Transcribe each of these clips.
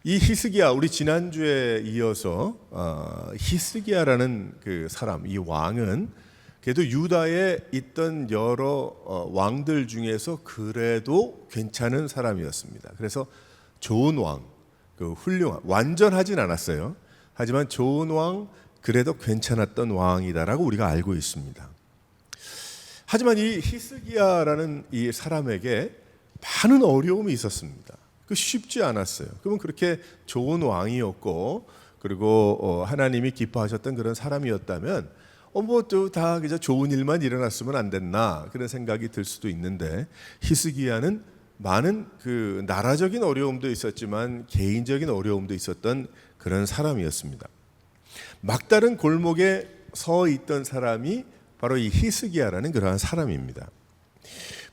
이 히스기야, 우리 지난주에 이어서 히스기야라는 그 사람, 이 왕은 그래도 유다에 있던 여러 왕들 중에서 그래도 괜찮은 사람이었습니다. 그래서 좋은 왕, 그 훌륭한, 완전하진 않았어요. 하지만 좋은 왕, 그래도 괜찮았던 왕이다라고 우리가 알고 있습니다. 하지만 이 히스기야라는 이 사람에게 많은 어려움이 있었습니다. 그 쉽지 않았어요. 그러면 그렇게 좋은 왕이었고, 그리고 하나님이 기뻐하셨던 그런 사람이었다면, 다 그저 좋은 일만 일어났으면 안 됐나 그런 생각이 들 수도 있는데, 히스기야는 많은 그 나라적인 어려움도 있었지만 개인적인 어려움도 있었던 그런 사람이었습니다. 막다른 골목에 서 있던 사람이 바로 이 히스기야라는 그러한 사람입니다.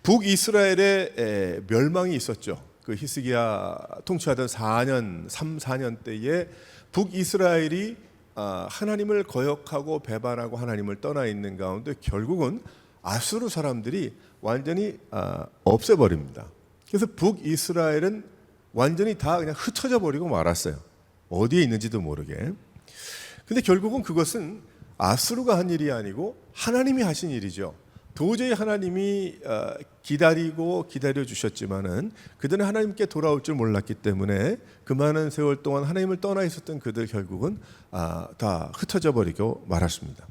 북이스라엘의 멸망이 있었죠. 그 히스기야 통치하던 4년 때에 북이스라엘이 하나님을 거역하고 배반하고 하나님을 떠나 있는 가운데 결국은 아수르 사람들이 완전히 없애버립니다. 그래서 북이스라엘은 완전히 다 그냥 흩어져 버리고 말았어요. 어디에 있는지도 모르게. 근데 결국은 그것은 아수르가 한 일이 아니고 하나님이 하신 일이죠. 도저히 하나님이 기다려 주셨지만은 그들은 하나님께 돌아올 줄 몰랐기 때문에 그 많은 세월 동안 하나님을 떠나 있었던 그들 결국은 다 흩어져 버리고 말았습니다.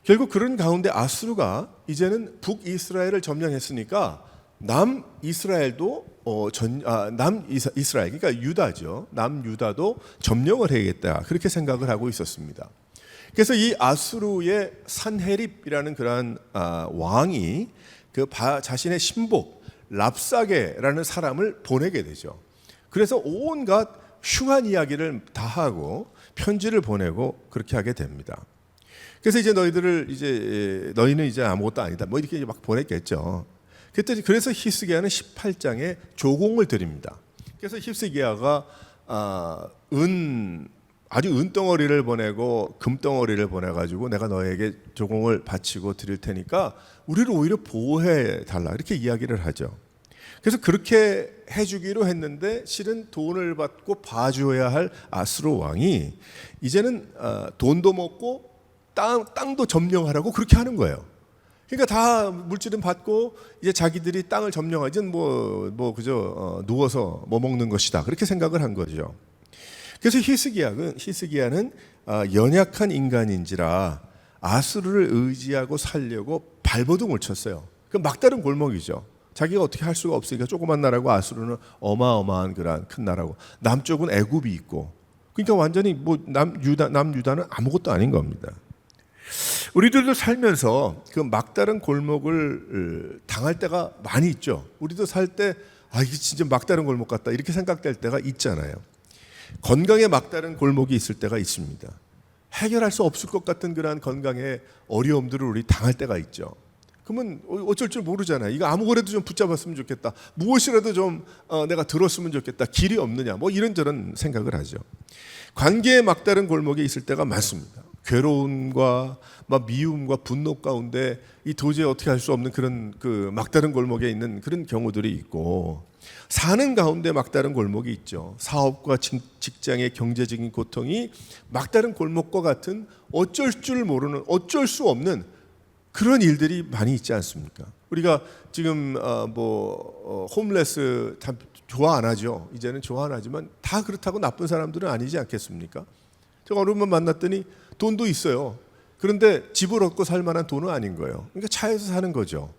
결국 그런 가운데 아수르가 이제는 북이스라엘을 점령했으니까 남이스라엘도 남이스라엘 그러니까 유다죠. 남유다도 점령을 해야겠다 그렇게 생각을 하고 있었습니다. 그래서 이 아수르의 산헤립이라는 그러한 왕이 그 자신의 신복 랍사게라는 사람을 보내게 되죠. 그래서 온갖 흉한 이야기를 다 하고 편지를 보내고 그렇게 하게 됩니다. 그래서 이제 너희는 이제 아무것도 아니다. 뭐 이렇게 막 보냈겠죠. 그래서 히스기야는 18장에 조공을 드립니다. 그래서 히스기야가 아주 은덩어리를 보내고 금덩어리를 보내가지고 내가 너에게 조공을 바치고 드릴 테니까 우리를 오히려 보호해 달라 이렇게 이야기를 하죠. 그래서 그렇게 해주기로 했는데 실은 돈을 받고 봐줘야 할 아수르 왕이 이제는 돈도 먹고 땅도 점령하라고 그렇게 하는 거예요. 그러니까 다 물질은 받고 이제 자기들이 땅을 점령하지 그저 누워서 뭐 먹는 것이다 그렇게 생각을 한 거죠. 그래서 히스기야는 연약한 인간인지라 아수르를 의지하고 살려고 발버둥을 쳤어요. 그 막다른 골목이죠. 자기가 어떻게 할 수가 없으니까 조그만 나라고 아수르는 어마어마한 그런 큰 나라고 남쪽은 애굽이 있고 그러니까 완전히 남유다는 아무것도 아닌 겁니다. 우리들도 살면서 그 막다른 골목을 당할 때가 많이 있죠. 우리도 살 때 이게 진짜 막다른 골목 같다 이렇게 생각될 때가 있잖아요. 건강에 막다른 골목이 있을 때가 있습니다. 해결할 수 없을 것 같은 그러한 건강의 어려움들을 우리 당할 때가 있죠. 그러면 어쩔 줄 모르잖아요. 이거 아무거라도 좀 붙잡았으면 좋겠다. 무엇이라도 좀 내가 들었으면 좋겠다. 길이 없느냐. 뭐 이런저런 생각을 하죠. 관계에 막다른 골목에 있을 때가 많습니다. 괴로움과 미움과 분노 가운데 이 도저히 어떻게 할 수 없는 그런 그 막다른 골목에 있는 그런 경우들이 있고 사는 가운데 막다른 골목이 있죠. 사업과 직장의 경제적인 고통이 막다른 골목과 같은 어쩔 줄 모르는 어쩔 수 없는 그런 일들이 많이 있지 않습니까? 우리가 지금 홈레스 다 좋아 안 하죠. 이제는 좋아 안 하지만 다 그렇다고 나쁜 사람들은 아니지 않겠습니까? 제가 어느 분 만났더니 돈도 있어요. 그런데 집을 얻고 살 만한 돈은 아닌 거예요. 그러니까 차에서 사는 거죠.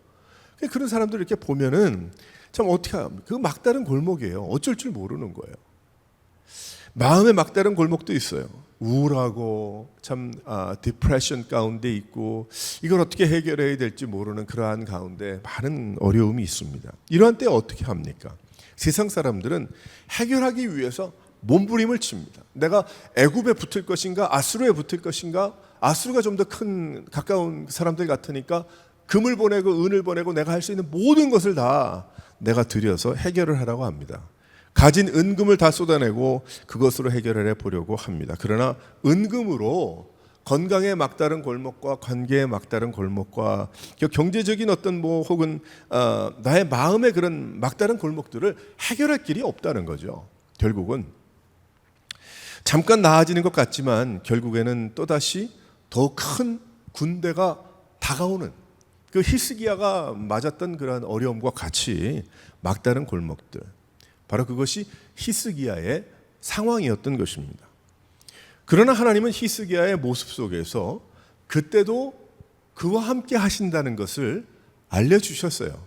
그런 사람들 이렇게 보면은 참 어떻게 합니까? 그 막다른 골목이에요. 어쩔 줄 모르는 거예요. 마음의 막다른 골목도 있어요. 우울하고 참 디프레션 가운데 있고 이걸 어떻게 해결해야 될지 모르는 그러한 가운데 많은 어려움이 있습니다. 이러한 때 어떻게 합니까? 세상 사람들은 해결하기 위해서 몸부림을 칩니다. 내가 애굽에 붙을 것인가 아수르에 붙을 것인가 아수르가 좀 더 큰 가까운 사람들 같으니까 금을 보내고 은을 보내고 내가 할 수 있는 모든 것을 다 내가 들여서 해결을 하라고 합니다. 가진 은금을 다 쏟아내고 그것으로 해결을 해보려고 합니다. 그러나 은금으로 건강의 막다른 골목과 관계의 막다른 골목과 경제적인 어떤 혹은 나의 마음의 그런 막다른 골목들을 해결할 길이 없다는 거죠. 결국은 잠깐 나아지는 것 같지만 결국에는 또다시 더 큰 군대가 다가오는 그 히스기야가 맞았던 그러한 어려움과 같이 막다른 골목들, 바로 그것이 히스기야의 상황이었던 것입니다. 그러나 하나님은 히스기야의 모습 속에서 그때도 그와 함께 하신다는 것을 알려주셨어요.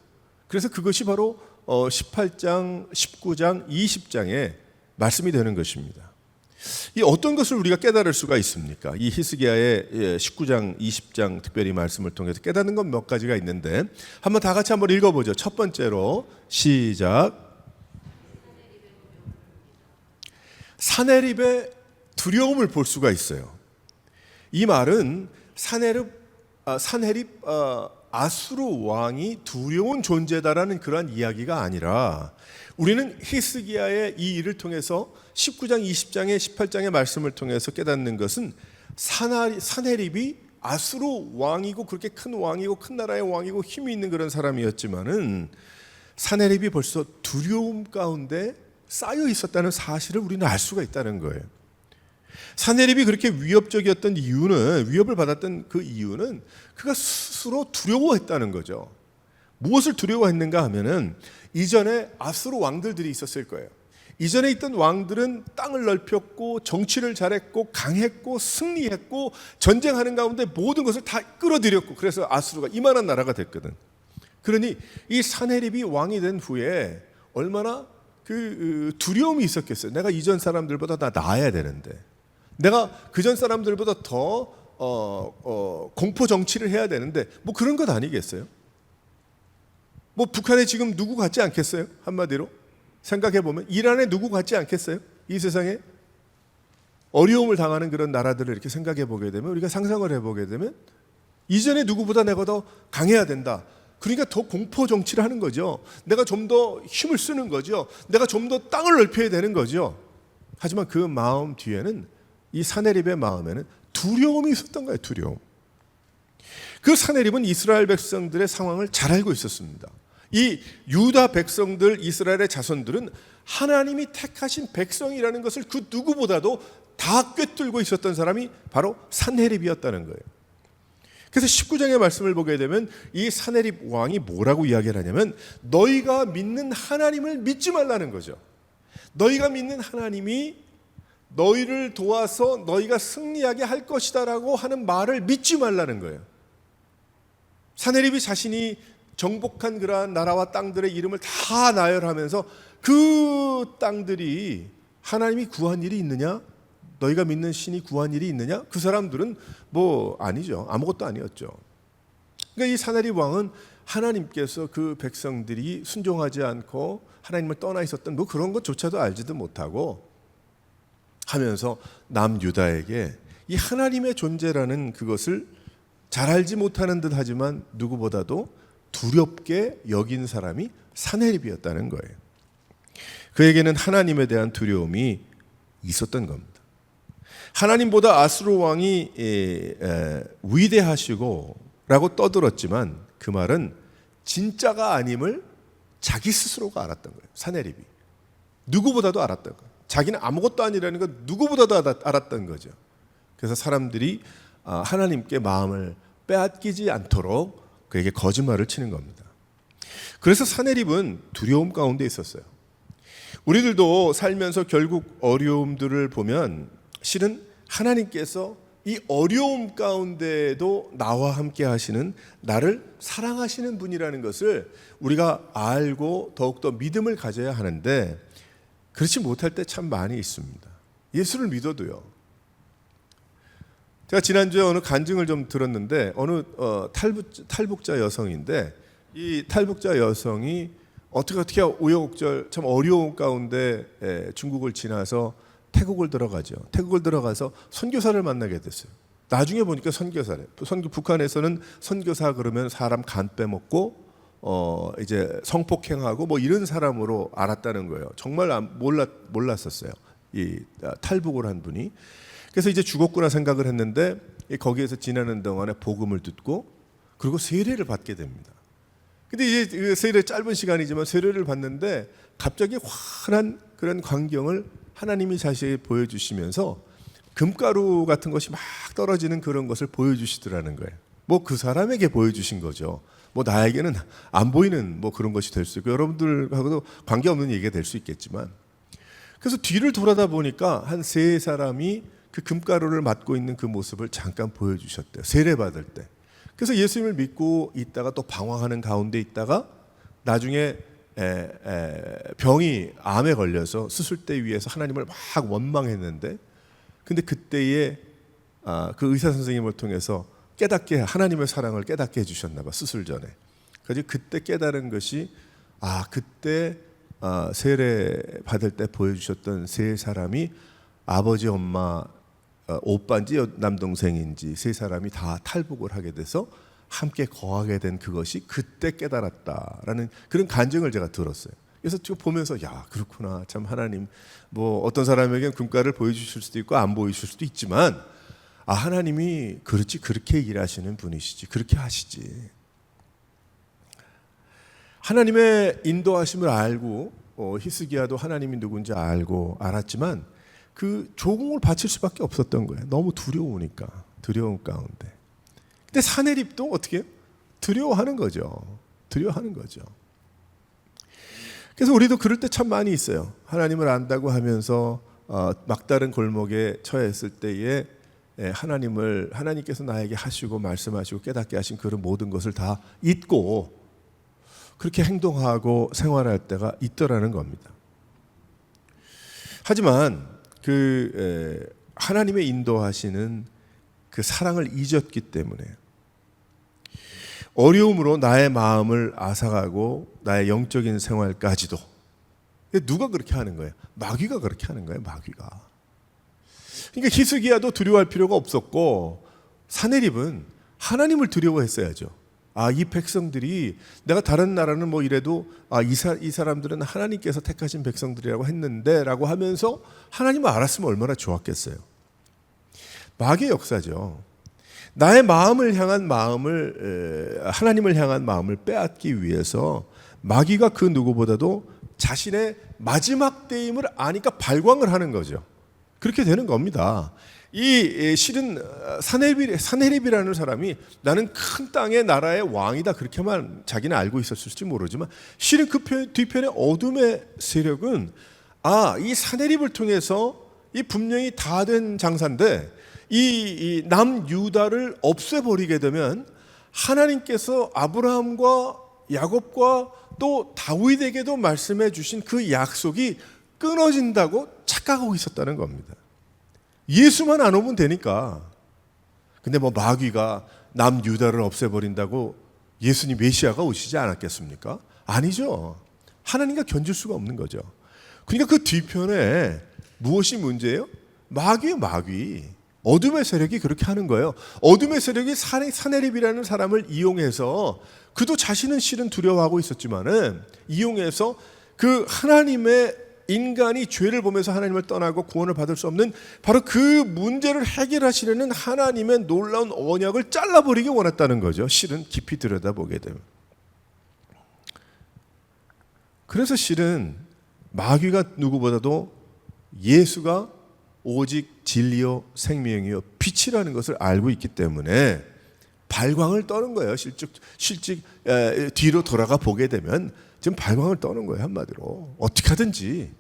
그래서 그것이 바로 18장, 19장, 20장의 말씀이 되는 것입니다. 이 어떤 것을 우리가 깨달을 수가 있습니까? 이 히스기야의 19장, 20장 특별히 말씀을 통해서 깨닫는 건 몇 가지가 있는데 한번 다 같이 한번 읽어보죠. 첫 번째로 시작. 사네립의 두려움을 볼 수가 있어요. 이 말은 사네립 아수르 왕이 두려운 존재다라는 그러한 이야기가 아니라 우리는 히스기야의 이 일을 통해서 19장, 20장의 18장의 말씀을 통해서 깨닫는 것은 사네립이 아수르 왕이고 그렇게 큰 왕이고 큰 나라의 왕이고 힘이 있는 그런 사람이었지만은 사네립이 벌써 두려움 가운데 쌓여 있었다는 사실을 우리는 알 수가 있다는 거예요. 사네립이 그렇게 위협적이었던 이유는, 위협을 받았던 그 이유는 그가 스스로 두려워했다는 거죠. 무엇을 두려워했는가 하면은 이전에 아수르 왕들이 있었을 거예요. 이전에 있던 왕들은 땅을 넓혔고 정치를 잘했고 강했고 승리했고 전쟁하는 가운데 모든 것을 다 끌어들였고 그래서 아수르가 이만한 나라가 됐거든. 그러니 이 사네립이 왕이 된 후에 얼마나 그 두려움이 있었겠어요. 내가 이전 사람들보다 다 나아야 되는데, 내가 그전 사람들보다 더 공포 정치를 해야 되는데 뭐 그런 것 아니겠어요? 뭐 북한에 지금 누구 같지 않겠어요? 한마디로 생각해 보면 이란에 누구 같지 않겠어요? 이 세상에 어려움을 당하는 그런 나라들을 이렇게 생각해 보게 되면, 우리가 상상을 해보게 되면 이전에 누구보다 내가 더 강해야 된다. 그러니까 더 공포 정치를 하는 거죠. 내가 좀 더 힘을 쓰는 거죠. 내가 좀 더 땅을 넓혀야 되는 거죠. 하지만 그 마음 뒤에는, 이 사네립의 마음에는 두려움이 있었던 거예요. 두려움. 그 사네립은 이스라엘 백성들의 상황을 잘 알고 있었습니다. 이 유다 백성들, 이스라엘의 자손들은 하나님이 택하신 백성이라는 것을 그 누구보다도 다 꿰뚫고 있었던 사람이 바로 사네립이었다는 거예요. 그래서 19장의 말씀을 보게 되면 이 사네립 왕이 뭐라고 이야기를 하냐면, 너희가 믿는 하나님을 믿지 말라는 거죠. 너희가 믿는 하나님이 너희를 도와서 너희가 승리하게 할 것이다라고 하는 말을 믿지 말라는 거예요. 사네립이 자신이 정복한 그러한 나라와 땅들의 이름을 다 나열하면서 그 땅들이 하나님이 구한 일이 있느냐? 너희가 믿는 신이 구한 일이 있느냐? 그 사람들은 뭐 아니죠. 아무것도 아니었죠. 그러니까 이 사네립 왕은 하나님께서 그 백성들이 순종하지 않고 하나님을 떠나 있었던 뭐 그런 것조차도 알지도 못하고 하면서 남유다에게 이 하나님의 존재라는 그것을 잘 알지 못하는 듯 하지만 누구보다도 두렵게 여긴 사람이 사네립이었다는 거예요. 그에게는 하나님에 대한 두려움이 있었던 겁니다. 하나님보다 아수르 왕이 위대하시고 라고 떠들었지만 그 말은 진짜가 아님을 자기 스스로가 알았던 거예요. 사네립이 누구보다도 알았던 거예요. 자기는 아무것도 아니라는 건 누구보다도 알았던 거죠. 그래서 사람들이 하나님께 마음을 빼앗기지 않도록 그에게 거짓말을 치는 겁니다. 그래서 사네립은 두려움 가운데 있었어요. 우리들도 살면서 결국 어려움들을 보면 실은 하나님께서 이 어려움 가운데도 나와 함께 하시는, 나를 사랑하시는 분이라는 것을 우리가 알고 더욱더 믿음을 가져야 하는데 그렇지 못할 때 참 많이 있습니다. 예수를 믿어도요. 제가 지난주에 어느 간증을 좀 들었는데 어느 탈북자 여성인데, 이 탈북자 여성이 어떻게 우여곡절 참 어려운 가운데 중국을 지나서 태국을 들어가죠. 태국을 들어가서 선교사를 만나게 됐어요. 나중에 보니까 선교사래. 북한에서는 선교사 그러면 사람 간 빼먹고 이제 성폭행하고 뭐 이런 사람으로 알았다는 거예요. 정말 몰랐었어요. 이 탈북을 한 분이. 그래서 이제 죽었구나 생각을 했는데 거기에서 지나는 동안에 복음을 듣고 그리고 세례를 받게 됩니다. 근데 이제 그 세례 짧은 시간이지만 세례를 받는데 갑자기 환한 그런 광경을 하나님이 자신이 보여주시면서 금가루 같은 것이 막 떨어지는 그런 것을 보여주시더라는 거예요. 뭐 그 사람에게 보여주신 거죠. 뭐 나에게는 안 보이는 뭐 그런 것이 될 수 있고 여러분들하고도 관계없는 얘기가 될 수 있겠지만, 그래서 뒤를 돌아다 보니까 한 세 사람이 그 금가루를 맡고 있는 그 모습을 잠깐 보여주셨대요. 세례받을 때. 그래서 예수님을 믿고 있다가 또 방황하는 가운데 있다가 나중에 병이 암에 걸려서 수술대 위에서 하나님을 막 원망했는데, 근데 그때에 그 의사 선생님을 통해서 깨닫게, 하나님의 사랑을 깨닫게 해주셨나 봐, 수술 전에. 그래서 그때 깨달은 것이 그때 세례 받을 때 보여주셨던 세 사람이 아버지 엄마 오빠인지 남동생인지 세 사람이 다 탈북을 하게 돼서 함께 거하게 된 그것이 그때 깨달았다라는 그런 간증을 제가 들었어요. 그래서 지금 보면서 야, 그렇구나, 참 하나님, 뭐 어떤 사람에게는 금가를 보여주실 수도 있고 안 보여주실 수도 있지만 하나님이 그렇지, 그렇게 일하시는 분이시지, 그렇게 하시지. 하나님의 인도하심을 알고 히스기야도 하나님이 누군지 알고 알았지만 그 조공을 바칠 수밖에 없었던 거예요. 너무 두려우니까, 두려움 가운데. 근데 사내립도 어떻게 해요? 두려워하는 거죠. 두려워하는 거죠. 그래서 우리도 그럴 때 참 많이 있어요. 하나님을 안다고 하면서 막다른 골목에 처했을 때에 하나님께서 나에게 하시고 말씀하시고 깨닫게 하신 그런 모든 것을 다 잊고 그렇게 행동하고 생활할 때가 있더라는 겁니다. 하지만 하나님의 인도하시는 그 사랑을 잊었기 때문에 어려움으로 나의 마음을 앗아가고 나의 영적인 생활까지도. 누가 그렇게 하는 거예요? 마귀가 그렇게 하는 거예요. 마귀가. 그러니까 히스기야도 두려워할 필요가 없었고 사내립은 하나님을 두려워했어야죠. 이 백성들이, 내가 다른 나라는 뭐 이래도 이 사람들은 하나님께서 택하신 백성들이라고 했는데 라고 하면서 하나님을 알았으면 얼마나 좋았겠어요. 마귀의 역사죠. 나의 마음을 향한 하나님을 향한 마음을 빼앗기 위해서 마귀가 그 누구보다도 자신의 마지막 때임을 아니까 발광을 하는 거죠. 그렇게 되는 겁니다. 실은 사내립이라는 사람이 나는 큰 땅의 나라의 왕이다, 그렇게만 자기는 알고 있었을지 모르지만 실은 그 뒤편의 어둠의 세력은 이 사내립을 통해서 이 분명히 다 된 장사인데 이 남유다를 없애버리게 되면 하나님께서 아브라함과 야곱과 또 다윗에게도 말씀해 주신 그 약속이 끊어진다고 착각하고 있었다는 겁니다. 예수만 안 오면 되니까. 근데 뭐 마귀가 남유다를 없애버린다고 예수님 메시아가 오시지 않았겠습니까? 아니죠. 하나님과 견줄 수가 없는 거죠. 그러니까 그 뒤편에 무엇이 문제예요? 마귀예요, 마귀. 어둠의 세력이 그렇게 하는 거예요. 어둠의 세력이 사내립이라는 사람을 이용해서, 그도 자신은 실은 두려워하고 있었지만은 이용해서 그 하나님의 인간이 죄를 보면서 하나님을 떠나고 구원을 받을 수 없는 바로 그 문제를 해결하시려는 하나님의 놀라운 언약을 잘라버리기 원했다는 거죠. 실은 깊이 들여다보게 되면. 그래서 실은 마귀가 누구보다도 예수가 오직 진리요 생명이요 빛이라는 것을 알고 있기 때문에 발광을 떠는 거예요. 실직 뒤로 돌아가 보게 되면 지금 발광을 떠는 거예요. 한마디로 어떻게 하든지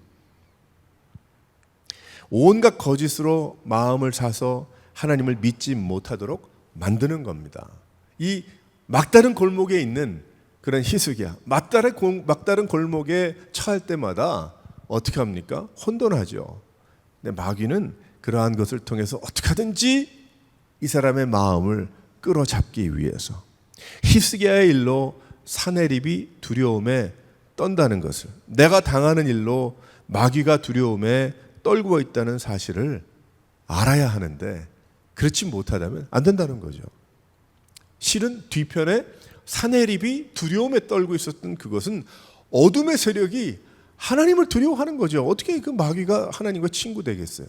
온갖 거짓으로 마음을 사서 하나님을 믿지 못하도록 만드는 겁니다. 이 막다른 골목에 있는 그런 히스기야, 막다른 골목에 처할 때마다 어떻게 합니까? 혼돈하죠. 근데 마귀는 그러한 것을 통해서 어떻게 하든지 이 사람의 마음을 끌어잡기 위해서 히스기야의 일로 사내립이 두려움에 떤다는 것을, 내가 당하는 일로 마귀가 두려움에 떨고 있다는 사실을 알아야 하는데 그렇지 못하다면 안 된다는 거죠. 실은 뒤편에 사내립이 두려움에 떨고 있었던 그것은 어둠의 세력이 하나님을 두려워하는 거죠. 어떻게 그 마귀가 하나님과 친구 되겠어요?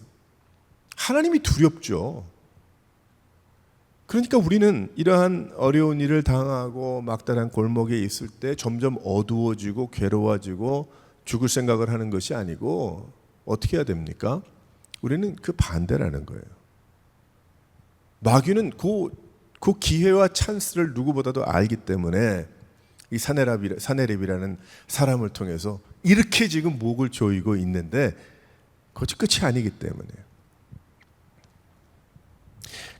하나님이 두렵죠. 그러니까 우리는 이러한 어려운 일을 당하고 막다른 골목에 있을 때 점점 어두워지고 괴로워지고 죽을 생각을 하는 것이 아니고 어떻게 해야 됩니까? 우리는 그 반대라는 거예요. 마귀는 그 기회와 찬스를 누구보다도 알기 때문에 이 사내립이라는 사람을 통해서 이렇게 지금 목을 조이고 있는데 그것이 끝이 아니기 때문에.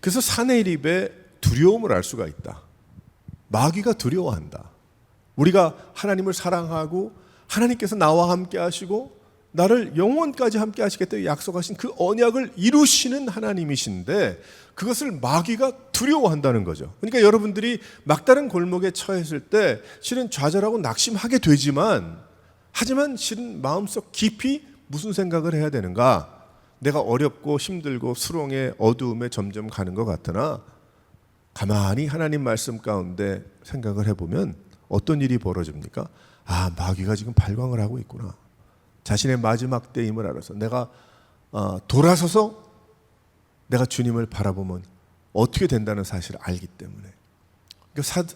그래서 사내립의 두려움을 알 수가 있다. 마귀가 두려워한다. 우리가 하나님을 사랑하고 하나님께서 나와 함께 하시고 나를 영원까지 함께 하시겠다고 약속하신 그 언약을 이루시는 하나님이신데 그것을 마귀가 두려워한다는 거죠. 그러니까 여러분들이 막다른 골목에 처했을 때 실은 좌절하고 낙심하게 되지만 하지만 실은 마음속 깊이 무슨 생각을 해야 되는가? 내가 어렵고 힘들고 수렁에 어두움에 점점 가는 것 같으나 가만히 하나님 말씀 가운데 생각을 해보면 어떤 일이 벌어집니까? 아, 마귀가 지금 발광을 하고 있구나. 자신의 마지막 때임을 알아서 내가 돌아서서 내가 주님을 바라보면 어떻게 된다는 사실을 알기 때문에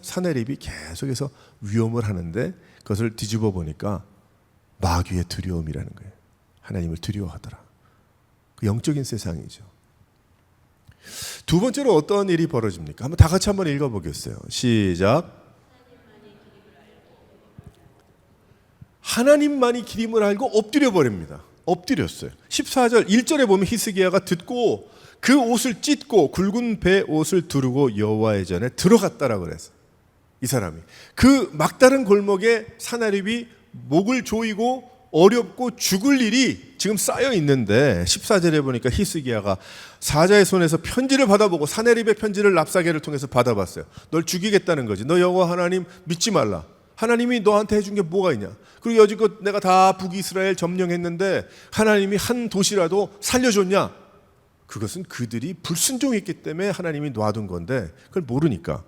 사내립이 계속해서 위험을 하는데 그것을 뒤집어 보니까 마귀의 두려움이라는 거예요. 하나님을 두려워하더라. 그 영적인 세상이죠. 두 번째로 어떤 일이 벌어집니까? 한번 다 같이 한번 읽어보겠어요. 시작. 하나님만이 기림을 알고 엎드려 버립니다. 엎드렸어요. 14절 1절에 보면 히스기야가 듣고 그 옷을 찢고 굵은 배 옷을 두르고 여호와의 전에 들어갔다라고 그랬어요. 이 사람이 그 막다른 골목에 사내립이 목을 조이고 어렵고 죽을 일이 지금 쌓여 있는데 14절에 보니까 히스기야가 사자의 손에서 편지를 받아보고 사내립의 편지를 랍사게를 통해서 받아봤어요. 널 죽이겠다는 거지. 너 여호와 하나님 믿지 말라. 하나님이 너한테 해준 게 뭐가 있냐. 그리고 여지껏 내가 다 북이스라엘 점령했는데 하나님이 한 도시라도 살려줬냐. 그것은 그들이 불순종했기 때문에 하나님이 놔둔 건데 그걸 모르니까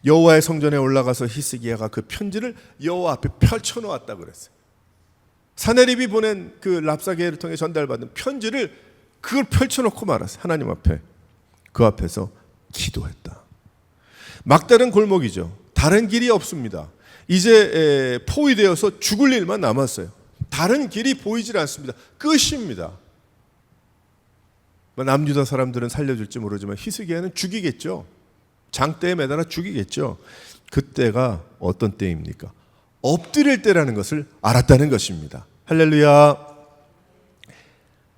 여호와의 성전에 올라가서 히스기야가 그 편지를 여호와 앞에 펼쳐놓았다고 그랬어요. 사내립이 보낸 그 랍사게를 통해 전달받은 편지를 그걸 펼쳐놓고 말았어요. 하나님 앞에. 그 앞에서 기도했다. 막다른 골목이죠. 다른 길이 없습니다. 이제 포위되어서 죽을 일만 남았어요. 다른 길이 보이질 않습니다. 끝입니다. 남유다 사람들은 살려줄지 모르지만 히스기야는 죽이겠죠. 장대에 매달아 죽이겠죠. 그때가 어떤 때입니까? 엎드릴 때라는 것을 알았다는 것입니다. 할렐루야.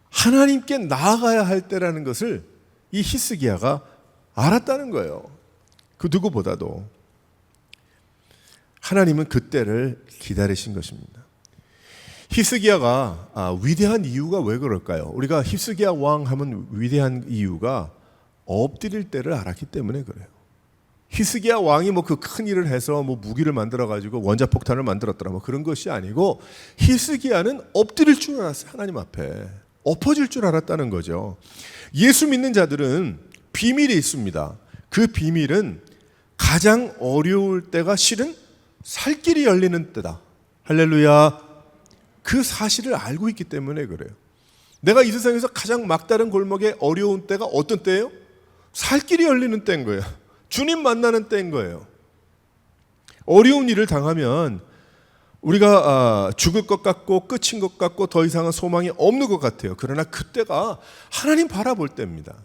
하나님께 나아가야 할 때라는 것을 이 히스기야가 알았다는 거예요. 그 누구보다도 하나님은 그때를 기다리신 것입니다. 히스기야가 위대한 이유가 왜 그럴까요? 우리가 히스기야 왕 하면 위대한 이유가 엎드릴 때를 알았기 때문에 그래요. 히스기야 왕이 뭐 그 큰 일을 해서 뭐 무기를 만들어 가지고 원자폭탄을 만들었더라 뭐 그런 것이 아니고 히스기야는 엎드릴 줄 알았어요. 하나님 앞에 엎어질 줄 알았다는 거죠. 예수 믿는 자들은 비밀이 있습니다. 그 비밀은 가장 어려울 때가 실은 살 길이 열리는 때다. 할렐루야. 그 사실을 알고 있기 때문에 그래요. 내가 이 세상에서 가장 막다른 골목에 어려운 때가 어떤 때예요? 살 길이 열리는 때인 거예요. 주님 만나는 때인 거예요. 어려운 일을 당하면 우리가 죽을 것 같고 끝인 것 같고 더 이상은 소망이 없는 것 같아요. 그러나 그때가 하나님 바라볼 때입니다.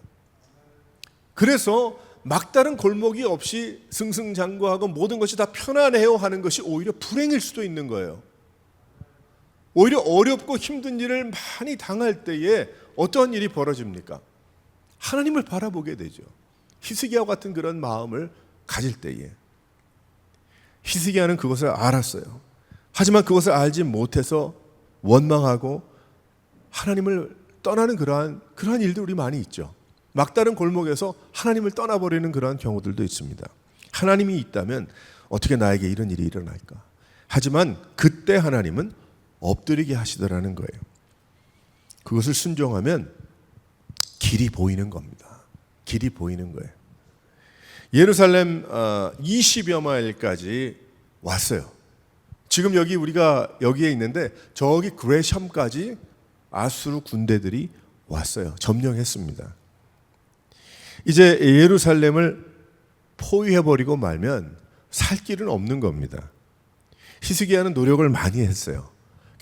그래서 막다른 골목이 없이 승승장구하고 모든 것이 다 편안해요 하는 것이 오히려 불행일 수도 있는 거예요. 오히려 어렵고 힘든 일을 많이 당할 때에 어떠한 일이 벌어집니까? 하나님을 바라보게 되죠. 히스기야와 같은 그런 마음을 가질 때에 히스기야는 그것을 알았어요. 하지만 그것을 알지 못해서 원망하고 하나님을 떠나는 그러한 일들이 많이 있죠. 막다른 골목에서 하나님을 떠나버리는 그러한 경우들도 있습니다. 하나님이 있다면 어떻게 나에게 이런 일이 일어날까? 하지만 그때 하나님은 엎드리게 하시더라는 거예요. 그것을 순종하면 길이 보이는 겁니다. 길이 보이는 거예요. 예루살렘 20여 마일까지 왔어요. 지금 우리가 여기에 있는데 저기 그레샴까지 아수르 군대들이 왔어요. 점령했습니다. 이제 예루살렘을 포위해버리고 말면 살 길은 없는 겁니다. 히스기야는 노력을 많이 했어요.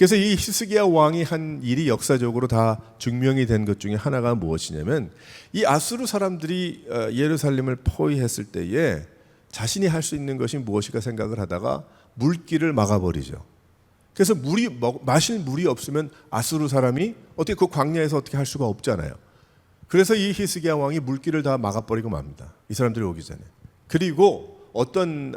그래서 이 히스기야 왕이 한 일이 역사적으로 다 증명이 된 것 중에 하나가 무엇이냐면, 이 아수르 사람들이 예루살렘을 포위했을 때에 자신이 할 수 있는 것이 무엇일까 생각을 하다가 물길을 막아버리죠. 그래서 마실 물이 없으면 아수르 사람이 어떻게 그 광야에서 어떻게 할 수가 없잖아요. 그래서 이 히스기야 왕이 물길을 다 막아버리고 맙니다. 이 사람들이 오기 전에. 그리고 어떤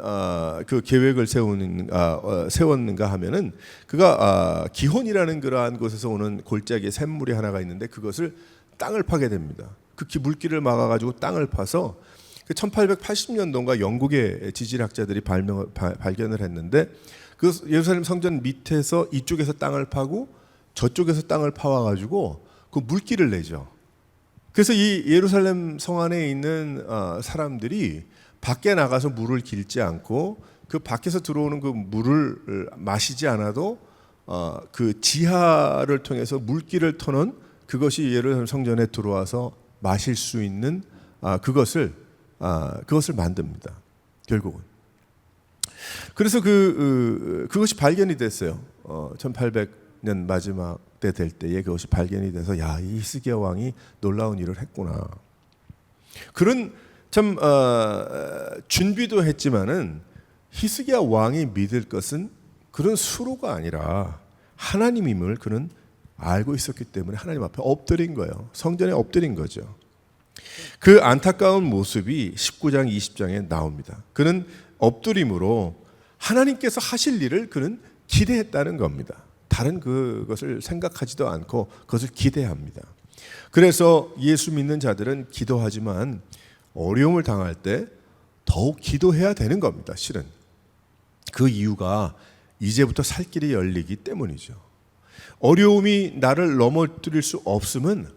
그 계획을 세웠는가 하면은, 그가 기혼이라는 그러한 곳에서 오는 골짜기에 샘물이 하나가 있는데 그것을 땅을 파게 됩니다. 그 물길을 막아가지고 땅을 파서 그 1880년도인가 영국의 지질학자들이 발견을 했는데, 그 예루살렘 성전 밑에서 이쪽에서 땅을 파고 저쪽에서 땅을 파와가지고 그 물길을 내죠. 그래서 이 예루살렘 성 안에 있는 사람들이 밖에 나가서 물을 길지 않고 그 밖에서 들어오는 그 물을 마시지 않아도 그 지하를 통해서 물길을 터는 그것이 예루살렘 성전에 들어와서 마실 수 있는 그것을 만듭니다. 결국은. 그래서 그것이 발견이 됐어요. 1800년 마지막 때 될 때에 그것이 발견이 돼서, 이 히스기야 왕이 놀라운 일을 했구나. 그런 참 준비도 했지만은 히스기야 왕이 믿을 것은 그런 수로가 아니라 하나님임을 그는 알고 있었기 때문에 하나님 앞에 엎드린 거예요. 성전에 엎드린 거죠. 그 안타까운 모습이 19장 20장에 나옵니다. 그는 엎드림으로 하나님께서 하실 일을 그는 기대했다는 겁니다. 다른 그것을 생각하지도 않고 그것을 기대합니다. 그래서 예수 믿는 자들은 기도하지만 어려움을 당할 때 더욱 기도해야 되는 겁니다. 실은 그 이유가 이제부터 살 길이 열리기 때문이죠. 어려움이 나를 넘어뜨릴 수 없음은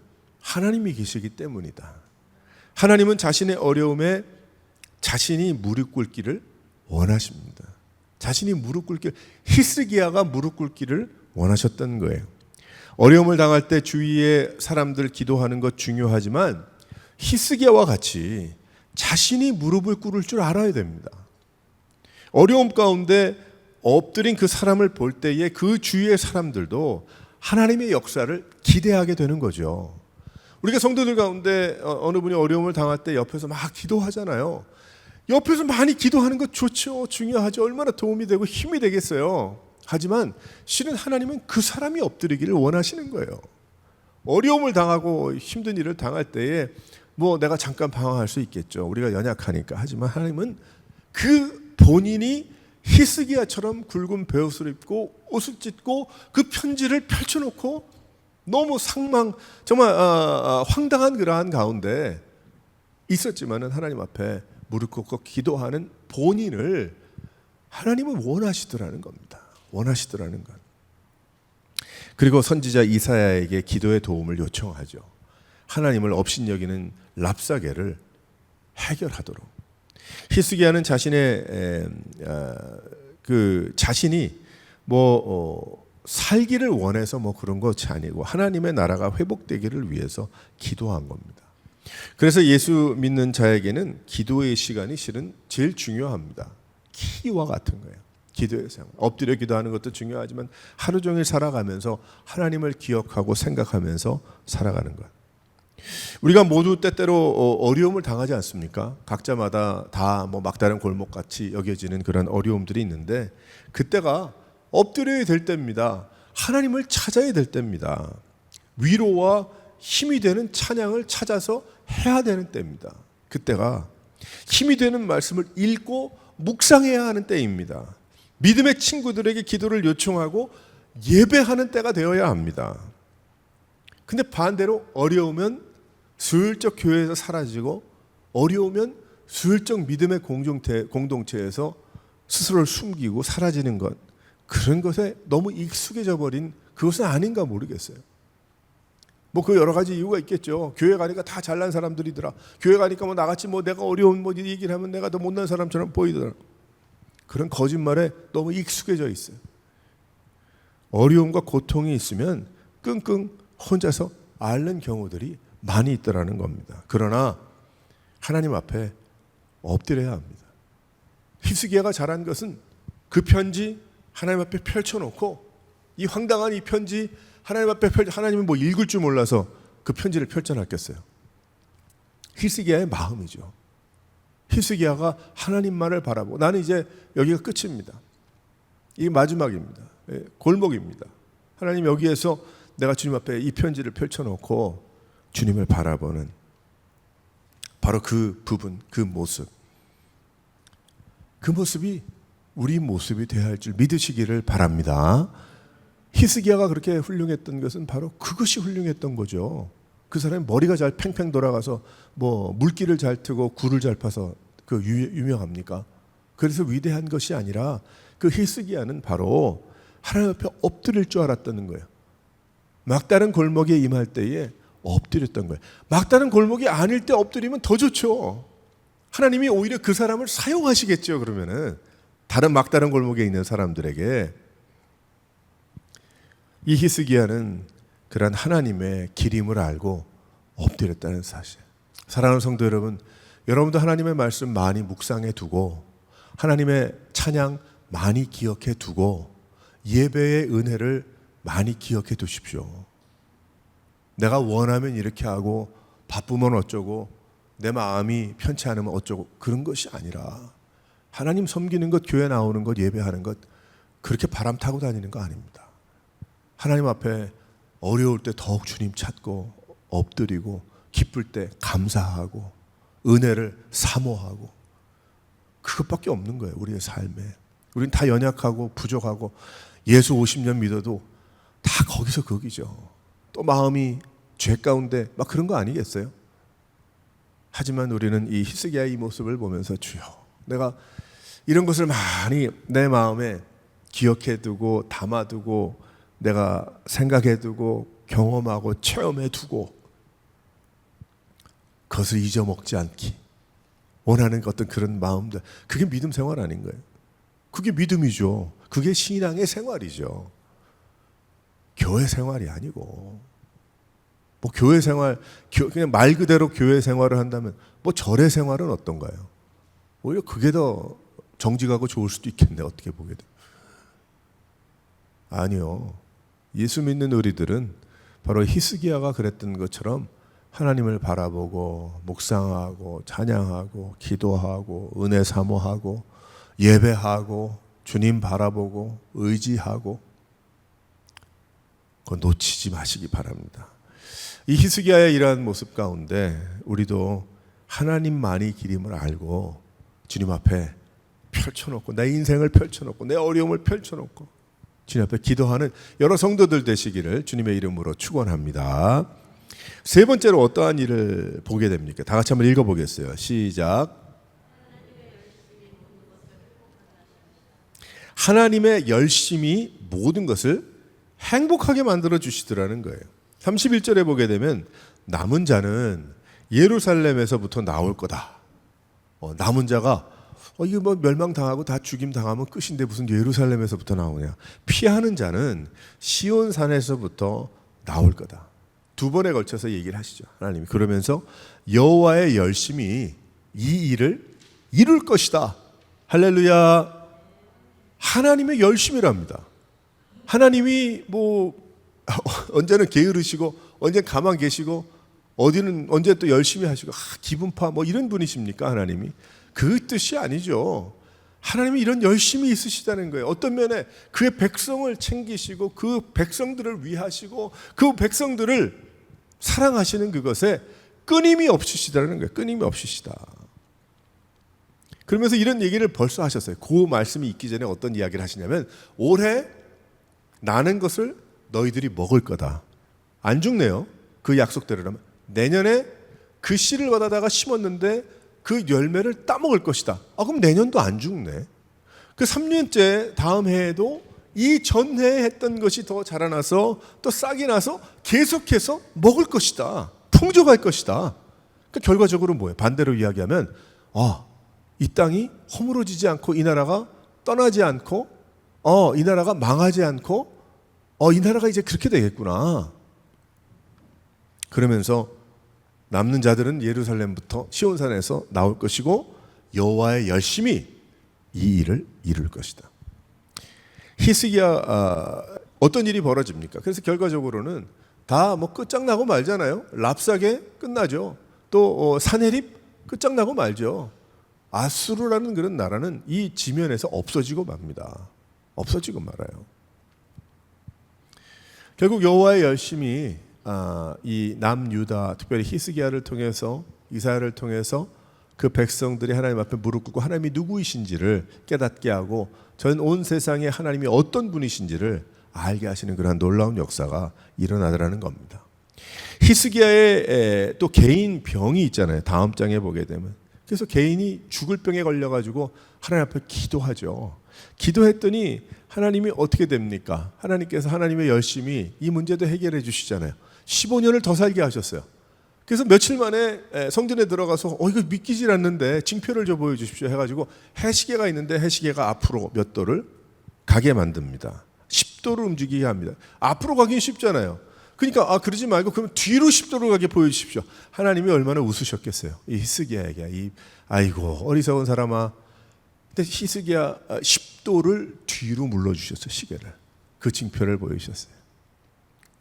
하나님이 계시기 때문이다. 하나님은 자신의 어려움에 자신이 무릎 꿇기를 원하십니다. 자신이 무릎 꿇기를, 히스기야가 무릎 꿇기를 원하셨던 거예요. 어려움을 당할 때 주위의 사람들 기도하는 것 중요하지만 히스기야와 같이 자신이 무릎을 꿇을 줄 알아야 됩니다. 어려움 가운데 엎드린 그 사람을 볼 때에 그 주위의 사람들도 하나님의 역사를 기대하게 되는 거죠. 우리가 성도들 가운데 어느 분이 어려움을 당할 때 옆에서 막 기도하잖아요. 옆에서 많이 기도하는 것 좋죠. 중요하죠. 얼마나 도움이 되고 힘이 되겠어요. 하지만 실은 하나님은 그 사람이 엎드리기를 원하시는 거예요. 어려움을 당하고 힘든 일을 당할 때에 내가 잠깐 방황할 수 있겠죠. 우리가 연약하니까. 하지만 하나님은 그 본인이 히스기야처럼 굵은 베옷을 입고 옷을 찢고 그 편지를 펼쳐놓고 너무 정말 황당한 그러한 가운데 있었지만은 하나님 앞에 무릎 꿇고 기도하는 본인을 하나님은 원하시더라는 겁니다. 원하시더라는 것. 그리고 선지자 이사야에게 기도의 도움을 요청하죠. 하나님을 업신여기는 랍사게를 해결하도록. 히스기야는 자신이 살기를 원해서 그런 것이 아니고 하나님의 나라가 회복되기를 위해서 기도한 겁니다. 그래서 예수 믿는 자에게는 기도의 시간이 실은 제일 중요합니다. 키와 같은 거예요. 기도의 생활. 엎드려 기도하는 것도 중요하지만 하루 종일 살아가면서 하나님을 기억하고 생각하면서 살아가는 것. 우리가 모두 때때로 어려움을 당하지 않습니까? 각자마다 다 막다른 골목같이 여겨지는 그런 어려움들이 있는데 그때가 엎드려야 될 때입니다. 하나님을 찾아야 될 때입니다. 위로와 힘이 되는 찬양을 찾아서 해야 되는 때입니다. 그때가 힘이 되는 말씀을 읽고 묵상해야 하는 때입니다. 믿음의 친구들에게 기도를 요청하고 예배하는 때가 되어야 합니다. 근데 반대로 어려우면 슬쩍 교회에서 사라지고 어려우면 슬쩍 믿음의 공동체에서 스스로를 숨기고 사라지는 것, 그런 것에 너무 익숙해져 버린 그것은 아닌가 모르겠어요. 그 여러 가지 이유가 있겠죠. 교회 가니까 다 잘난 사람들이더라. 교회 가니까 나같이 내가 어려운 얘기를 하면 내가 더 못난 사람처럼 보이더라. 그런 거짓말에 너무 익숙해져 있어요. 어려움과 고통이 있으면 끙끙 혼자서 앓는 경우들이 많이 있더라는 겁니다. 그러나 하나님 앞에 엎드려야 합니다. 히스기야가 잘한 것은 그 편지 하나님 앞에 펼쳐놓고 이 황당한 이 편지 하나님 앞에 하나님은 뭐 읽을 줄 몰라서 그 편지를 펼쳐놨겠어요. 히스기야의 마음이죠. 히스기야가 하나님만을 바라보고 나는 이제 여기가 끝입니다. 이게 마지막입니다. 골목입니다. 하나님 여기에서 내가 주님 앞에 이 편지를 펼쳐놓고 주님을 바라보는 바로 그 부분, 그 모습이 우리 모습이 되어야 할 줄 믿으시기를 바랍니다. 히스기야가 그렇게 훌륭했던 것은 바로 그것이 훌륭했던 거죠. 그 사람이 머리가 잘 팽팽 돌아가서 뭐 물기를 잘 트고 굴을 잘 파서 그 유명합니까? 그래서 위대한 것이 아니라 그 히스기야는 바로 하나님 앞에 엎드릴 줄 알았다는 거예요. 막다른 골목에 임할 때에 엎드렸던 거예요. 막다른 골목이 아닐 때 엎드리면 더 좋죠. 하나님이 오히려 그 사람을 사용하시겠죠. 그러면은 다른 막다른 골목에 있는 사람들에게. 이 히스기야는 그런 하나님의 기림을 알고 엎드렸다는 사실. 사랑하는 성도 여러분, 여러분도 하나님의 말씀 많이 묵상해 두고 하나님의 찬양 많이 기억해 두고 예배의 은혜를 많이 기억해 두십시오. 내가 원하면 이렇게 하고 바쁘면 어쩌고 내 마음이 편치 않으면 어쩌고 그런 것이 아니라 하나님 섬기는 것, 교회 나오는 것, 예배하는 것 그렇게 바람 타고 다니는 거 아닙니다. 하나님 앞에 어려울 때 더욱 주님 찾고 엎드리고 기쁠 때 감사하고 은혜를 사모하고 그것밖에 없는 거예요. 우리의 삶에. 우린 다 연약하고 부족하고 예수 50년 믿어도 다 거기서 거기죠. 또 마음이 죄 가운데 막 그런 거 아니겠어요? 하지만 우리는 이 히스기야의 이 모습을 보면서 주여 내가 이런 것을 많이 내 마음에 기억해 두고 담아두고 내가 생각해 두고 경험하고 체험해 두고 그것을 잊어먹지 않기 원하는 어떤 그런 마음들 그게 믿음 생활 아닌 거예요. 그게 믿음이죠. 그게 신앙의 생활이죠. 교회 생활이 아니고 뭐 교회 생활 그냥 말 그대로 교회 생활을 한다면 뭐 절의 생활은 어떤가요? 오히려 그게 더 정직하고 좋을 수도 있겠네. 어떻게 보게 돼. 아니요. 예수 믿는 우리들은 바로 히스기야가 그랬던 것처럼 하나님을 바라보고 묵상하고 찬양하고 기도하고 은혜 사모하고 예배하고 주님 바라보고 의지하고 그거 놓치지 마시기 바랍니다. 이 히스기야의 이러한 모습 가운데 우리도 하나님만이 기림을 알고 주님 앞에 펼쳐놓고 내 인생을 펼쳐놓고 내 어려움을 펼쳐놓고 주님 앞에 기도하는 여러 성도들 되시기를 주님의 이름으로 축원합니다. 세 번째로 어떠한 일을 보게 됩니까? 다 같이 한번 읽어보겠어요. 시작. 하나님의 열심이 모든 것을 행복하게 만들어 주시더라는 거예요. 31절에 보게 되면 남은 자는 예루살렘에서부터 나올 거다. 남은 자가 이게 뭐 멸망당하고 다 죽임당하면 끝인데 무슨 예루살렘에서부터 나오냐. 피하는 자는 시온산에서부터 나올 거다. 두 번에 걸쳐서 얘기를 하시죠. 하나님이 그러면서 여호와의 열심이 이 일을 이룰 것이다. 할렐루야. 하나님의 열심이랍니다. 하나님이 뭐 언제는 게으르시고 언제는 가만 계시고 어디는 언제 또 열심히 하시고 기분파 뭐 이런 분이십니까? 하나님이 그 뜻이 아니죠. 하나님이 이런 열심이 있으시다는 거예요. 어떤 면에 그의 백성을 챙기시고 그 백성들을 위하시고 그 백성들을 사랑하시는 그것에 끊임이 없으시다는 거예요. 끊임이 없으시다. 그러면서 이런 얘기를 벌써 하셨어요. 그 말씀이 있기 전에 어떤 이야기를 하시냐면 올해 나는 것을 너희들이 먹을 거다. 안 죽네요. 그 약속대로라면 내년에 그 씨를 받아다가 심었는데 그 열매를 따먹을 것이다. 그럼 내년도 안 죽네. 그 3년째 다음 해에도 이 전해에 했던 것이 더 자라나서 또 싹이 나서 계속해서 먹을 것이다. 풍족할 것이다. 그러니까 결과적으로 뭐예요? 반대로 이야기하면 이 땅이 허물어지지 않고 이 나라가 떠나지 않고 이 나라가 망하지 않고 이 나라가 이제 그렇게 되겠구나. 그러면서 남는 자들은 예루살렘부터 시온산에서 나올 것이고 여호와의 열심히 이 일을 이룰 것이다. 히스기야 어떤 일이 벌어집니까? 그래서 결과적으로는 다 뭐 끝장나고 말잖아요. 랍사게 끝나죠. 또 사내립 끝장나고 말죠. 아수르라는 그런 나라는 이 지면에서 없어지고 맙니다. 없어지고 말아요. 결국 여호와의 열심이 이 남유다, 특별히 히스기야를 통해서, 이사야를 통해서 그 백성들이 하나님 앞에 무릎 꿇고 하나님이 누구이신지를 깨닫게 하고 전 온 세상에 하나님이 어떤 분이신지를 알게 하시는 그러한 놀라운 역사가 일어나더라는 겁니다. 히스기야의 또 개인 병이 있잖아요. 다음 장에 보게 되면. 그래서 개인이 죽을 병에 걸려가지고 하나님 앞에 기도하죠. 기도했더니 하나님이 어떻게 됩니까? 하나님께서 하나님의 열심히 이 문제도 해결해 주시잖아요. 15년을 더 살게 하셨어요. 그래서 며칠 만에 성전에 들어가서 이거 믿기질 않는데 징표를 좀 보여주십시오 해가지고 해시계가 있는데 해시계가 앞으로 몇 도를 가게 만듭니다. 10도를 움직이게 합니다. 앞으로 가긴 쉽잖아요. 그러니까 그러지 말고 그러면 뒤로 10도를 가게 보여주십시오. 하나님이 얼마나 웃으셨겠어요. 이 히스기야에게. 아이고 어리석은 사람아. 근데 히스기야 10도를 뒤로 물러주셨어요. 시계를. 그 징표를 보여주셨어요.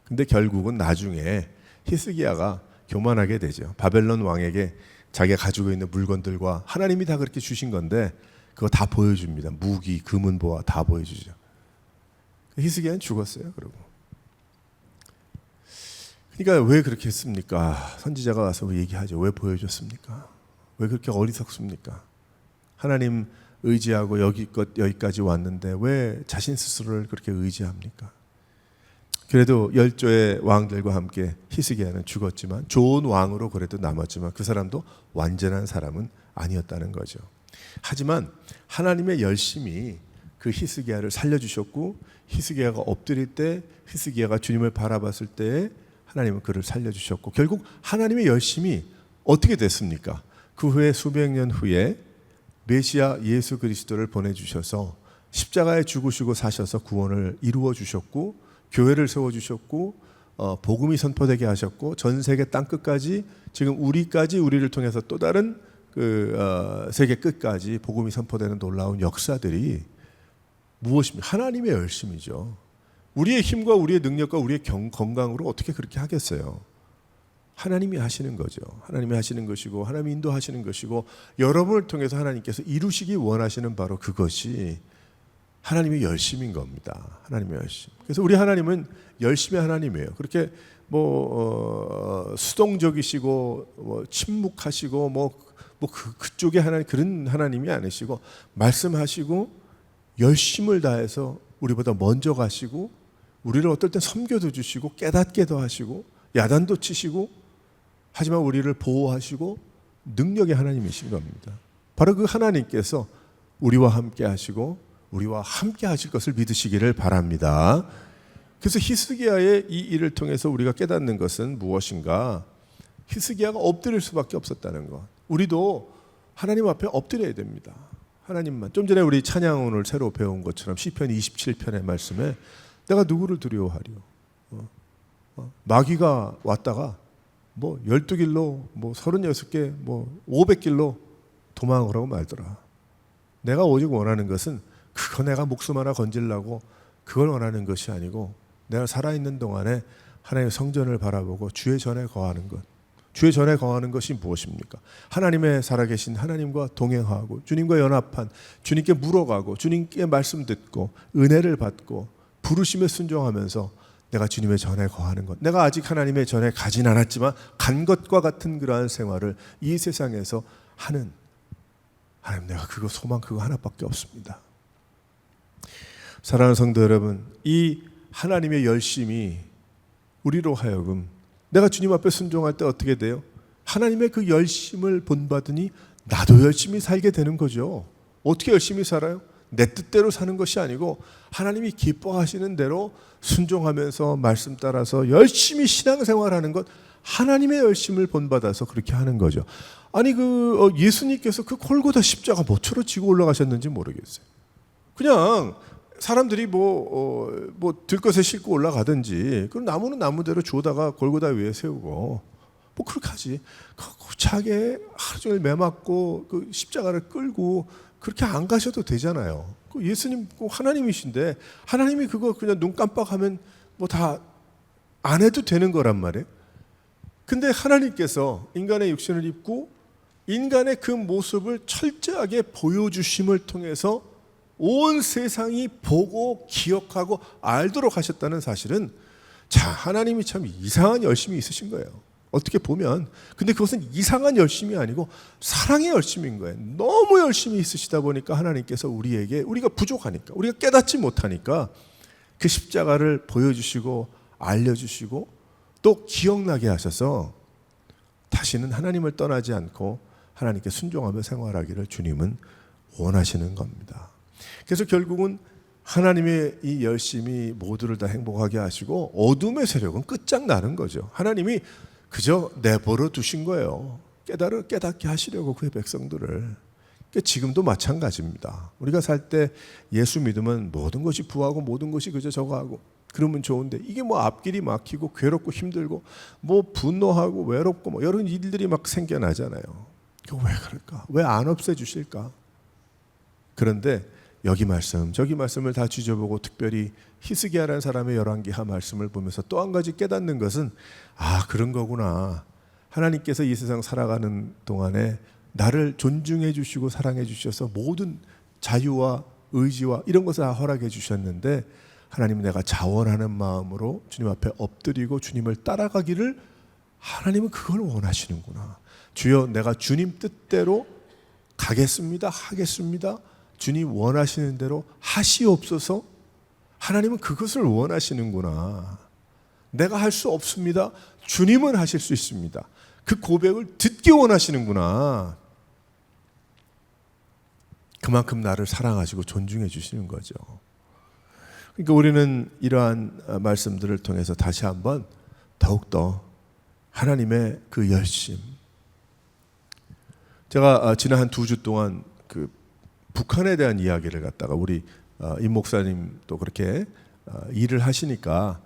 근데 결국은 나중에 히스기야가 교만하게 되죠. 바벨론 왕에게 자기가 가지고 있는 물건들과 하나님이 다 그렇게 주신 건데 그거 다 보여줍니다. 무기, 금은 보화 다 보여주죠. 히스기야는 죽었어요. 그러고. 그러니까 왜 그렇게 했습니까? 선지자가 와서 얘기하죠. 왜 보여줬습니까? 왜 그렇게 어리석습니까? 하나님 의지하고 여기까지 왔는데 왜 자신 스스로를 그렇게 의지합니까? 그래도 10조의 왕들과 함께 히스기야는 죽었지만 좋은 왕으로 그래도 남았지만 그 사람도 완전한 사람은 아니었다는 거죠. 하지만 하나님의 열심이 그 히스기야를 살려주셨고 히스기야가 엎드릴 때 히스기야가 주님을 바라봤을 때 하나님은 그를 살려주셨고 결국 하나님의 열심이 어떻게 됐습니까? 그 후에 수백 년 후에 메시아 예수 그리스도를 보내주셔서 십자가에 죽으시고 사셔서 구원을 이루어 주셨고 교회를 세워주셨고 복음이 선포되게 하셨고 전 세계 땅끝까지 지금 우리를 통해서 또 다른 세계 끝까지 복음이 선포되는 놀라운 역사들이 무엇입니까? 하나님의 열심이죠. 우리의 힘과 우리의 능력과 우리의 건강으로 어떻게 그렇게 하겠어요? 하나님이 하시는 거죠. 하나님이 하시는 것이고 하나님이 인도하시는 것이고 여러분을 통해서 하나님께서 이루시기 원하시는 바로 그것이 하나님의 열심인 겁니다. 하나님의 열심. 그래서 우리 하나님은 열심의 하나님이에요. 그렇게 수동적이시고 침묵하시고 그쪽에 하나님 그런 하나님이 아니시고 말씀하시고 열심을 다해서 우리보다 먼저 가시고 우리를 어떨 땐 섬겨도 주시고 깨닫게도 하시고 야단도 치시고 하지만 우리를 보호하시고 능력의 하나님이신 겁니다. 바로 그 하나님께서 우리와 함께 하시고 우리와 함께 하실 것을 믿으시기를 바랍니다. 그래서 히스기야의 이 일을 통해서 우리가 깨닫는 것은 무엇인가? 히스기야가 엎드릴 수밖에 없었다는 것. 우리도 하나님 앞에 엎드려야 됩니다. 하나님만. 좀 전에 우리 찬양 오늘 새로 배운 것처럼 시편 27편의 말씀에 내가 누구를 두려워하리요? 마귀가 왔다가 12길로 36개 500길로 도망을 하고 말더라. 내가 오직 원하는 것은 그거 내가 목숨 하나 건질라고 그걸 원하는 것이 아니고 내가 살아있는 동안에 하나님의 성전을 바라보고 주의 전에 거하는 것. 주의 전에 거하는 것이 무엇입니까? 하나님의 살아계신 하나님과 동행하고 주님과 연합한 주님께 물어가고 주님께 말씀 듣고 은혜를 받고 부르심에 순종하면서 내가 주님의 전에 거하는 것. 내가 아직 하나님의 전에 가진 않았지만 간 것과 같은 그러한 생활을 이 세상에서 하는 하나님 내가 그거 소망 그거 하나밖에 없습니다. 사랑하는 성도 여러분, 이 하나님의 열심이 우리로 하여금 내가 주님 앞에 순종할 때 어떻게 돼요? 하나님의 그 열심을 본받으니 나도 열심히 살게 되는 거죠. 어떻게 열심히 살아요? 내 뜻대로 사는 것이 아니고 하나님이 기뻐하시는 대로 순종하면서 말씀 따라서 열심히 신앙생활하는 것, 하나님의 열심을 본받아서 그렇게 하는 거죠. 아니 예수님께서 그 골고다 십자가 뭐처럼 지고 올라가셨는지 모르겠어요. 그냥 사람들이 들것에 싣고 올라가든지 그럼 나무는 나무대로 주워다가 골고다 위에 세우고 그렇게 하지. 구차하게 하루 종일 매맞고 그 십자가를 끌고 그렇게 안 가셔도 되잖아요. 예수님 하나님이신데 하나님이 그거 그냥 눈 깜빡하면 뭐 다 안 해도 되는 거란 말이에요. 근데 하나님께서 인간의 육신을 입고 인간의 그 모습을 철저하게 보여주심을 통해서 온 세상이 보고 기억하고 알도록 하셨다는 사실은, 자, 하나님이 참 이상한 열심이 있으신 거예요. 어떻게 보면. 근데 그것은 이상한 열심이 아니고 사랑의 열심인 거예요. 너무 열심히 있으시다 보니까 하나님께서 우리에게, 우리가 부족하니까, 우리가 깨닫지 못하니까 그 십자가를 보여주시고 알려주시고 또 기억나게 하셔서 다시는 하나님을 떠나지 않고 하나님께 순종하며 생활하기를 주님은 원하시는 겁니다. 그래서 결국은 하나님의 이 열심이 모두를 다 행복하게 하시고 어둠의 세력은 끝장나는 거죠. 하나님이 그저 내버려 두신 거예요. 깨닫게 하시려고 그의 백성들을. 그러니까 지금도 마찬가지입니다. 우리가 살 때 예수 믿으면 모든 것이 부하고 모든 것이 그저 저거하고 그러면 좋은데, 이게 뭐 앞길이 막히고 괴롭고 힘들고 뭐 분노하고 외롭고 뭐 여러 일들이 막 생겨나잖아요. 왜 그럴까? 왜 안 없애주실까? 그런데 여기 말씀 저기 말씀을 다 뒤져보고 특별히 히스기야라는 사람의 열왕기하 말씀을 보면서 또 한 가지 깨닫는 것은, 아, 그런 거구나. 하나님께서 이 세상 살아가는 동안에 나를 존중해 주시고 사랑해 주셔서 모든 자유와 의지와 이런 것을 다 허락해 주셨는데, 하나님, 내가 자원하는 마음으로 주님 앞에 엎드리고 주님을 따라가기를 하나님은 그걸 원하시는구나. 주여, 내가 주님 뜻대로 가겠습니다, 하겠습니다. 주님 원하시는 대로 하시옵소서. 하나님은 그것을 원하시는구나. 내가 할 수 없습니다. 주님은 하실 수 있습니다. 그 고백을 듣기 원하시는구나. 그만큼 나를 사랑하시고 존중해 주시는 거죠. 그러니까 우리는 이러한 말씀들을 통해서 다시 한번 더욱더 하나님의 그 열심. 제가 지난 한 2주 동안 그 북한에 대한 이야기를 갖다가 우리 임 목사님도 그렇게 일을 하시니까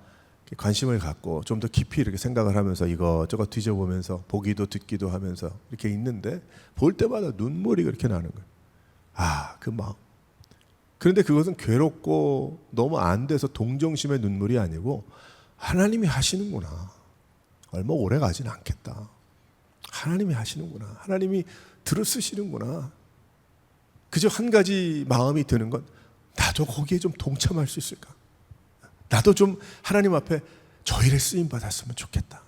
관심을 갖고 좀 더 깊이 이렇게 생각을 하면서 이것저것 뒤져보면서 보기도 듣기도 하면서 이렇게 있는데, 볼 때마다 눈물이 그렇게 나는 거예요. 아, 그 마음. 그런데 그것은 괴롭고 너무 안 돼서 동정심의 눈물이 아니고, 하나님이 하시는구나. 얼마 오래 가진 않겠다. 하나님이 하시는구나. 하나님이 들어쓰시는구나. 그저 한 가지 마음이 드는 건, 나도 거기에 좀 동참할 수 있을까? 나도 좀 하나님 앞에 저 일에 쓰임 받았으면 좋겠다.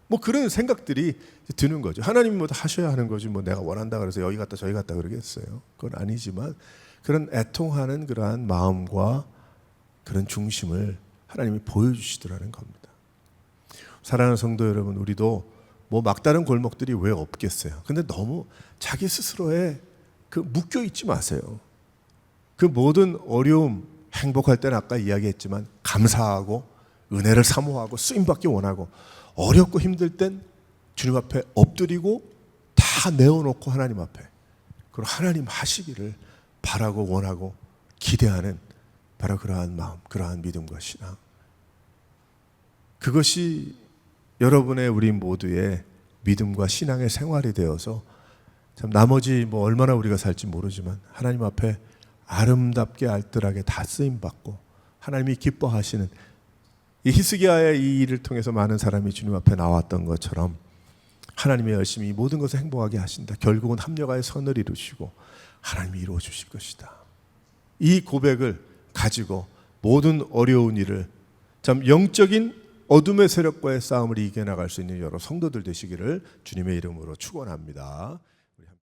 뭐 그런 생각들이 드는 거죠. 하나님이 뭐 하셔야 하는 거지, 뭐 내가 원한다 그래서 여기 갔다 저기 갔다 그러겠어요. 그건 아니지만 그런 애통하는 그러한 마음과 그런 중심을 하나님이 보여주시더라는 겁니다. 사랑하는 성도 여러분, 우리도 뭐 막다른 골목들이 왜 없겠어요. 근데 너무 자기 스스로에 그 묶여 있지 마세요. 그 모든 어려움, 행복할 때는 아까 이야기했지만 감사하고 은혜를 사모하고 쓰임받기 원하고, 어렵고 힘들 땐 주님 앞에 엎드리고 다 내어놓고 하나님 앞에, 그리고 하나님 하시기를 바라고 원하고 기대하는 바로 그러한 마음, 그러한 믿음과 신앙. 그것이 여러분의, 우리 모두의 믿음과 신앙의 생활이 되어서 참 나머지 뭐 얼마나 우리가 살지 모르지만 하나님 앞에 아름답게 알뜰하게 다 쓰임받고 하나님이 기뻐하시는, 이 히스기야의 이 일을 통해서 많은 사람이 주님 앞에 나왔던 것처럼 하나님의 열심히 모든 것을 행복하게 하신다. 결국은 합력하여 선을 이루시고 하나님이 이루어 주실 것이다. 이 고백을 가지고 모든 어려운 일을, 참 영적인 어둠의 세력과의 싸움을 이겨나갈 수 있는 여러 성도들 되시기를 주님의 이름으로 축원합니다.